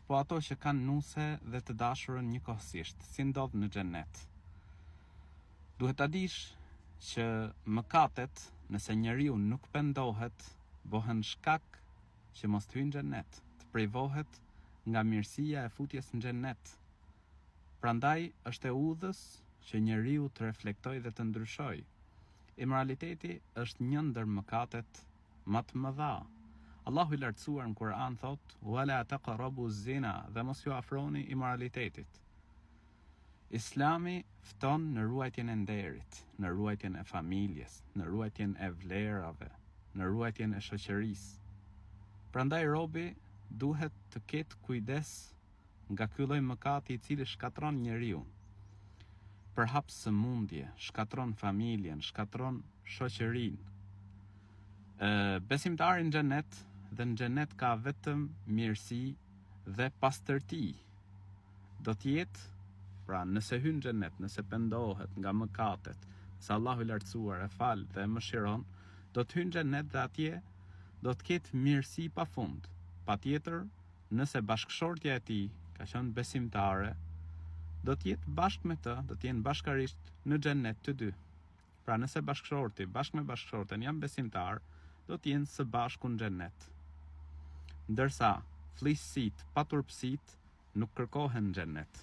po ato që kanë nuse dhe të dashurën njëkohësisht, si ndodh në xhennet. Duhet ta dish që mëkatet, nëse njeriu nuk pendohet, bëhen shkak që mos të hyjë në xhennet, të privohet nga mirësia e futjes në xhennet. Prandaj është e udhës që njeriu të reflektojë dhe të ndryshojë. Immoraliteti është një ndër mëkatet më të mëdha. Allahu i lartësuar në Kur'an thot: "Wala taqrabu zina", dhe mos ju afroni immoralitetit. Islami fton në ruajtjen e nderit, në ruajtjen e familjes, në ruajtjen e vlerave, në ruajtjen e shoqërisë. Prandaj robi duhet të ketë kujdes nga ky lloj mëkati i cili shkatron njeriu. Përhap sëmundje, shkatron familjen, shkatron shoqërinë. Besimtari në xhenet, dhe në xhenet ka vetëm mirësi dhe pastërti. Do të jetë, pra nëse hyn në xhenet, nëse pendohet nga mëkatet, se Allahu i lartësuar e fal dhe e mëshiron, do të hyn në xhenet dhe atje do të ketë mirësi pafund. Patjetër, nëse bashkëshortja e tij ka qenë besimtare, do të jetë bashkë me të, do të jenë bashkarisht në xhenet të dy. Pra nëse bashkëshorti bashkë me bashkëshorten janë besimtar, do të jenë së bashku në xhenet. Ndërsa flisësit, paturpsit nuk kërkohen në xhenet.